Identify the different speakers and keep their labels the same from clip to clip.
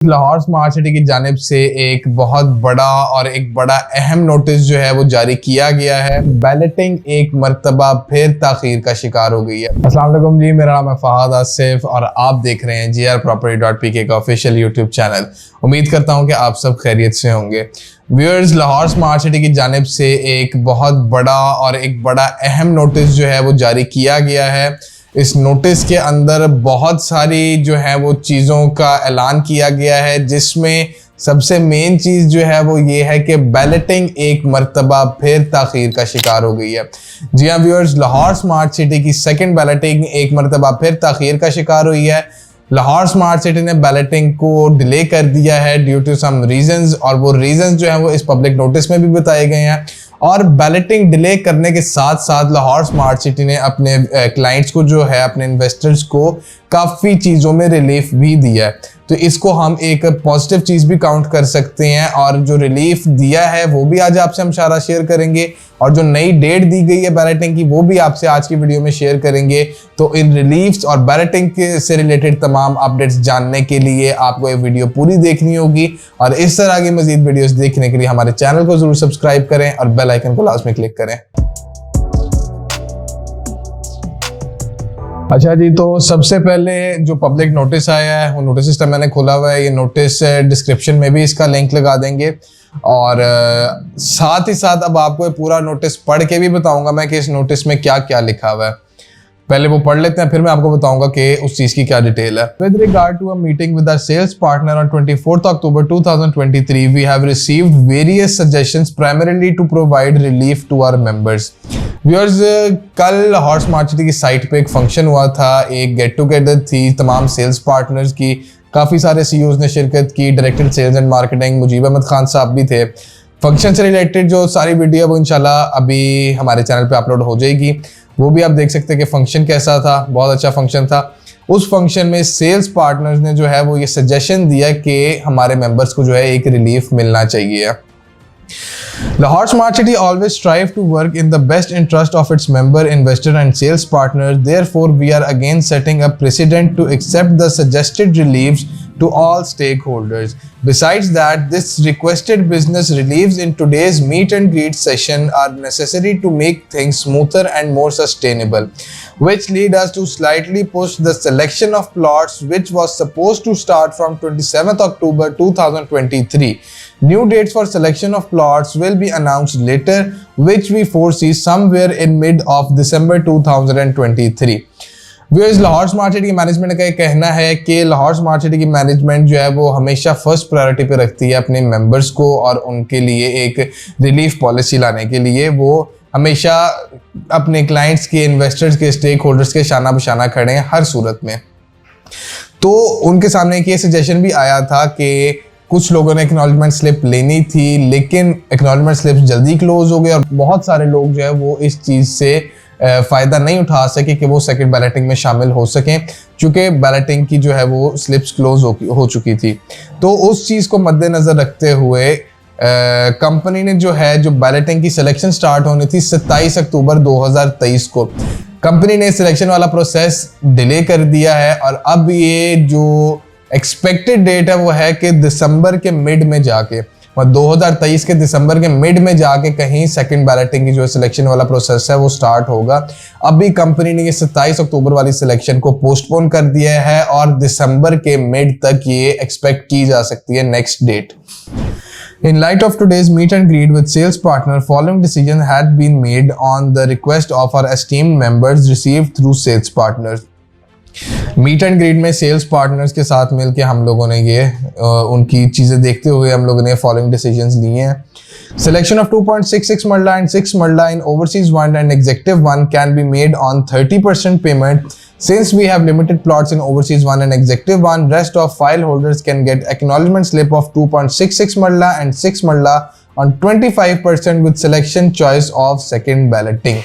Speaker 1: Lahore smart city की जानिब से एक बहुत बड़ा और एक बड़ा अहम नोटिस जो है वो जारी किया गया है। बैलेटिंग एक मरतबा फिर ताखीर का शिकार हो गई है। अस्सलाम वालेकुम जी, मेरा नाम है फहाद आसिफ और आप देख रहे हैं grproperty.pk का ऑफिशियल यूट्यूब चैनल। उम्मीद करता हूं कि आप सब खैरियत से होंगे। व्यूअर्स, लाहौर स्मार्ट सिटी की जानिब से एक बहुत बड़ा और एक बड़ा अहम नोटिस जो है वो जारी किया गया है। इस नोटिस के अंदर बहुत सारी जो है वो चीज़ों का ऐलान किया गया है, जिसमें सबसे मेन चीज़ जो है वो ये है कि बैलेटिंग एक मरतबा फिर ताखीर का शिकार हो गई है। जी हाँ व्यूअर्स, लाहौर स्मार्ट सिटी की सेकंड बैलेटिंग एक मरतबा फिर ताखीर का शिकार हुई है। लाहौर स्मार्ट सिटी ने बैलेटिंग को डिले कर दिया है ड्यू टू सम रीजंस, और वो रीजंस जो है वो इस पब्लिक नोटिस में भी बताए गए हैं। और बैलेटिंग डिले करने के साथ साथ लाहौर स्मार्ट सिटी ने अपने क्लाइंट्स को जो है, अपने इन्वेस्टर्स को काफ़ी चीज़ों में रिलीफ भी दिया है। तो इसको हम एक पॉजिटिव चीज़ भी काउंट कर सकते हैं, और जो रिलीफ दिया है वो भी आज आपसे हम सारा शेयर करेंगे, और जो नई डेट दी गई है बैलेटिंग की वो भी आपसे आज की वीडियो में शेयर करेंगे। तो इन रिलीफ्स और बैलेटिंग से रिलेटेड तमाम अपडेट्स जानने के लिए आपको ये वीडियो पूरी देखनी होगी, और इस तरह की मजीद वीडियोस देखने के लिए हमारे चैनल को जरूर सब्सक्राइब करें और बेल आइकन को लास्ट में क्लिक करें। अच्छा जी, तो सबसे पहले जो पब्लिक नोटिस आया है वो नोटिस सिस्टम मैंने खोला हुआ है। ये नोटिस डिस्क्रिप्शन में भी इसका लिंक लगा देंगे, और साथ ही साथ अब आपको ये पूरा नोटिस पढ़ के भी बताऊंगा मैं कि इस नोटिस में क्या क्या लिखा हुआ है। पहले वो पढ़ लेते हैं, फिर मैं आपको बताऊंगा कि उस चीज़ की क्या डिटेल है। With regard to a meeting with our sales partner on 24th October 2023, we have received various suggestions primarily to provide relief to our members. Viewers, कल लाहौर स्मार्ट सिटी की साइट पे एक फंक्शन हुआ था, एक गेट टुगेदर थी तमाम sales partners की। काफ़ी सारे CEOs ने शिरकत की, director sales and marketing Mujeeb Ahmed Khan sahab भी थे। फंक्शन से रिलेटेड जो सारी वीडियो वो इंशाल्लाह अभी हमारे चैनल पे अपलोड हो जाएगी, वो भी आप देख सकते हैं कि फंक्शन कैसा था। बहुत अच्छा फंक्शन था। उस फंक्शन में सेल्स पार्टनर्स ने जो है वो ये सजेशन दिया कि हमारे मेंबर्स को जो है एक रिलीफ मिलना चाहिए। Lahore Smart City always strive to work in the best interest of its member, investor and sales partners. Therefore, we are again setting a precedent to accept the suggested reliefs to all stakeholders. Besides that, this requested business reliefs in today's meet and greet session are necessary to make things smoother and more sustainable, which lead us to slightly push the selection of plots, which was supposed to start from 27th October 2023. New dates for selection of plots will be announced later, which we foresee somewhere in mid of December 2023. Viewers, Lahore smart city की management का ये कहना है कि Lahore smart city की management जो है वो हमेशा फर्स्ट प्रायोरिटी पे रखती है अपने मेंबर्स को, और उनके लिए एक रिलीफ पॉलिसी लाने के लिए वो हमेशा अपने क्लाइंट्स के, इन्वेस्टर्स के, स्टेक होल्डर्स के शाना बशाना खड़े हैं हर सूरत में। तो उनके सामने एक ये सजेशन भी आया था कि कुछ लोगों ने एक्नॉलेजमेंट स्लिप लेनी थी, लेकिन एक्नॉलेजमेंट स्लिप जल्दी क्लोज हो गए, और बहुत सारे लोग जो है वो इस चीज़ से फ़ायदा नहीं उठा सके कि वो सेकंड बैलेटिंग में शामिल हो सकें, क्योंकि बैलेटिंग की जो है वो स्लिप्स क्लोज हो चुकी थी। तो उस चीज़ को मद्देनज़र रखते हुए कंपनी ने जो है, जो बैलेटिंग की सिलेक्शन स्टार्ट होनी थी 27 अक्टूबर 2023 को, कंपनी ने सिलेक्शन वाला प्रोसेस डिले कर दिया है, और अब ये जो एक्सपेक्टेड डेट है वो है कि दिसंबर के मिड में जाके, 2023 के दिसंबर के मिड में जाके कहीं सेकंड बैलेटिंग की जो सिलेक्शन वाला प्रोसेस है वो स्टार्ट होगा। अभी कंपनी ने ये 27 अक्टूबर वाली सिलेक्शन को पोस्टपोन कर दिया है, और दिसंबर के मिड तक ये एक्सपेक्ट की जा सकती है next date. In light of today's meet and greet with sales partner, following decision had been made on the request of our esteemed members received through sales partners. Meet and greet में sales partners के साथ मिलके हम लोगों ने ये उनकी चीज़ें देखते हुए हम लोगों ने फॉलोइंग डिसीजंस लिए हैं। सिलेक्शन ऑफ 2.66 मरला and 6 marla in overseas 1 and executive 1 can be made on 30% payment. Since we have limited plots in overseas 1 and executive 1, rest of file holders can get acknowledgement slip of 2.66 marla and 6 marla on 25% with selection choice of second balloting.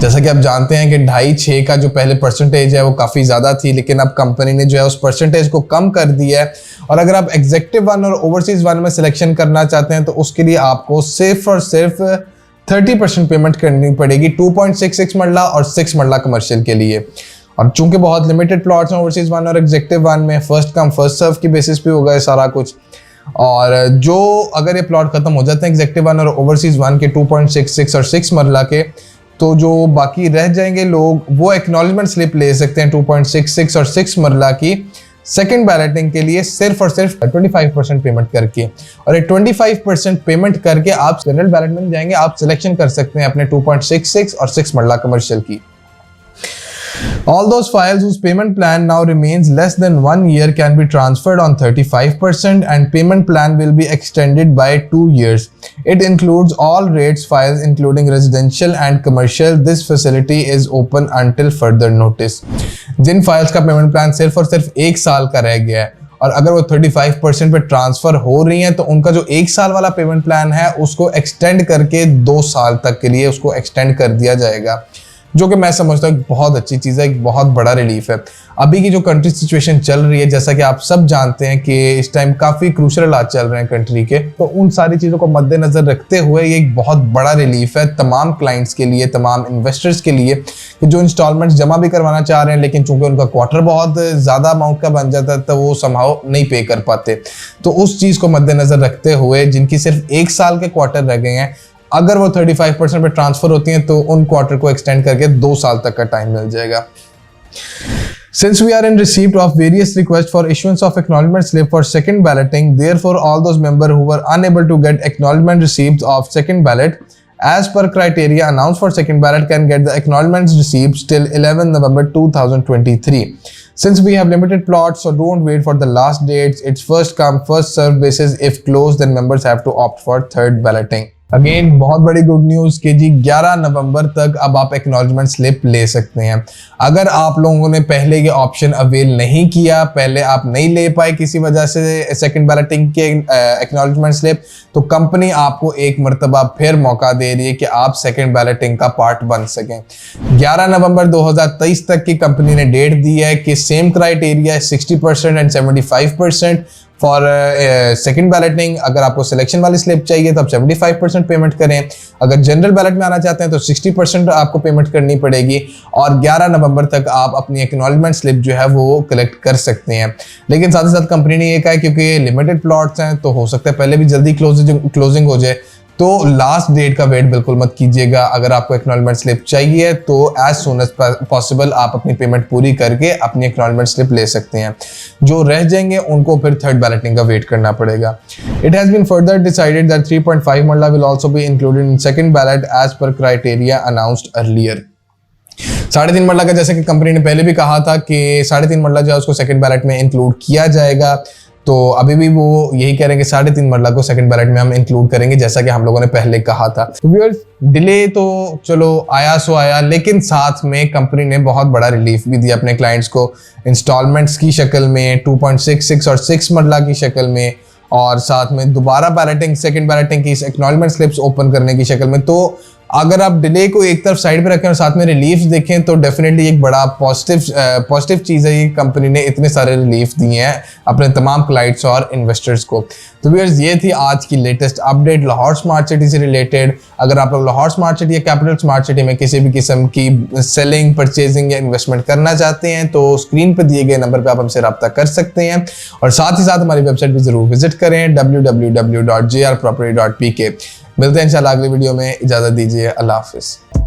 Speaker 1: जैसा कि आप जानते हैं कि 2.5-6 का जो पहले percentage है वो काफ़ी ज़्यादा थी, लेकिन अब कंपनी ने जो है उस परसेंटेज को कम कर दिया है, और अगर आप एग्जेक्टिव 1 और ओवरसीज 1 में सिलेक्शन करना चाहते हैं तो उसके लिए आपको सिर्फ और सिर्फ 30% पेमेंट करनी पड़ेगी, 2.66 मरला और 6 मरला कमर्शियल के लिए। और चूंकि बहुत लिमिटेड प्लॉट्स हैं ओवरसीज वन और एग्जेक्टिव वन में, फर्स्ट कम फर्स्ट सर्व की बेसिस पे होगा ये सारा कुछ। और जो अगर ये प्लॉट खत्म हो जाते हैं एग्जेक्टिव वन और ओवरसीज वन के 2.66 और 6 मरला के, तो जो बाकी रह जाएंगे लोग वो एक्नॉलेजमेंट स्लिप ले सकते हैं 2.66 और 6 मरला की सेकंड बैलेटिंग के लिए सिर्फ और सिर्फ 25% पेमेंट करके। और ये 25% पेमेंट करके आप जनरल बैलेट में जाएंगे, आप सिलेक्शन कर सकते हैं अपने 2.66 और 6 मरला कमर्शियल की। All those files whose payment plan now remains less than 1 year can be transferred on 35% and payment plan will be extended by 2 years. It includes all rates files including residential and commercial. This facility is open until further notice. Jin files का payment plan सिर्फ और सिर्फ 1 साल का रह गया है और अगर वो 35% पे ट्रांसफर हो रही हैं तो उनका जो 1 साल वाला पेमेंट प्लान है उसको एक्सटेंड करके 2 साल तक के लिए उसको एक्सटेंड कर दिया जाएगा, जो कि मैं समझता हूँ बहुत अच्छी चीज़ है, एक बहुत बड़ा रिलीफ है। अभी की जो कंट्री सिचुएशन चल रही है, जैसा कि आप सब जानते हैं कि इस टाइम काफ़ी क्रूशियल हालात चल रहे हैं कंट्री के, तो उन सारी चीज़ों को मद्देनजर रखते हुए ये एक बहुत बड़ा रिलीफ है तमाम क्लाइंट्स के लिए, तमाम इन्वेस्टर्स के लिए, कि जो इंस्टॉलमेंट्स जमा भी करवाना चाह रहे हैं लेकिन चूंकि उनका क्वार्टर बहुत ज़्यादा अमाउंट का बन जाता है तो वो समहाउ नहीं पे कर पाते। तो उस चीज़ को मद्देनजर रखते हुए जिनकी सिर्फ 1 साल के क्वार्टर रह गए हैं, अगर वो 35% पे ट्रांसफर होती हैं तो उन क्वार्टर को एक्सटेंड करके 2 साल तक का टाइम मिल जाएगा। Since we are in receipt of various requests for issuance of acknowledgement slip for second balloting, therefore all those members who were unable to get acknowledgement receipts of second ballot as per criteria announced for second ballot can get the acknowledgement receipts till 11 November 2023. Since we have limited plots, so don't wait for the last dates. It's first come first served basis. If closed, then members have to opt for third balloting. Again बहुत बड़ी good news कि जी 11 नवंबर तक अब आप acknowledgement slip ले सकते हैं। अगर आप लोगों ने पहले ये ऑप्शन अवेल नहीं किया, पहले आप नहीं ले पाए किसी वजह से सेकंड बैलेटिंग के एक्नॉलेजमेंट स्लिप, तो कंपनी आपको एक मरतबा फिर मौका दे रही है कि आप सेकंड बैलेटिंग का पार्ट बन सकें। 11 नवंबर 2023 तक की कंपनी ने डेट दी है कि same criteria 60% and 75% for second balloting. अगर आपको सिलेक्शन वाली स्लिप चाहिए तो आप 75% पेमेंट करें, अगर जनरल बैलेट में आना चाहते हैं तो 60% आपको पेमेंट करनी पड़ेगी और 11 नवंबर तक आप अपनी एक्नॉलेजमेंट स्लिप जो है वो कलेक्ट कर सकते हैं। लेकिन साथ ही साथ कंपनी ने ये कहा है क्योंकि लिमिटेड प्लॉट्स हैं तो हो सकता है पहले भी जल्दी क्लोजिंग हो जाए, तो लास्ट डेट का वेट बिल्कुल मत कीजिएगा। अगर आपको एक्नॉलेजमेंट स्लिप चाहिए तो एज सून एज पॉसिबल आप अपनी पेमेंट पूरी करके अपनी एक्नॉलेजमेंट स्लिप ले सकते हैं। जो रह जाएंगे उनको फिर थर्ड बैलेटिंग का वेट करना पड़ेगा। It has been further decided that 3.5 marla will also be included in second ballot as per criteria announced earlier. 3.5 marla का जैसे कि कंपनी ने पहले भी कहा था कि 3.5 मरला जो है उसको सेकंड बैलेट में इंक्लूड किया जाएगा, तो अभी भी वो यही कह रहे हैं कि 3.5 मरला को सेकंड बैलेट में हम इंक्लूड करेंगे जैसा कि हम लोगों ने पहले कहा था। व्यूअर्स, डिले तो चलो आया सो आया, लेकिन साथ में कंपनी ने बहुत बड़ा रिलीफ भी दिया अपने क्लाइंट्स को इंस्टॉलमेंट्स की शक्ल में, 2.66 और 6 मरला की शक्ल में, और साथ में दोबारा बैलेटिंग सेकंड बैलेटिंग की एक्नॉलेजमेंट स्लिप्स ओपन करने की शक्ल में। तो अगर आप डिले को एक तरफ साइड पे रखें और साथ में रिलीफ देखें तो डेफिनेटली एक बड़ा पॉजिटिव चीज़ है ये कंपनी ने इतने सारे रिलीफ दिए हैं अपने तमाम क्लाइंट्स और इन्वेस्टर्स को। तो व्यूअर्स, ये थी आज की latest update Lahore smart city से रिलेटेड। अगर आप लोग लाहौर स्मार्ट सिटी या कैपिटल स्मार्ट सिटी में किसी भी किस्म की सेलिंग, परचेजिंग या इन्वेस्टमेंट करना चाहते हैं तो स्क्रीन पर दिए गए नंबर पर आप हमसे रब्ता कर सकते हैं और साथ ही साथ हमारी वेबसाइट भी जरूर विजिट करें www.jrproperty.pk। मिलते हैं इंशाल्लाह अगली वीडियो में, इजाज़त दीजिए, अल्लाह हाफिज़।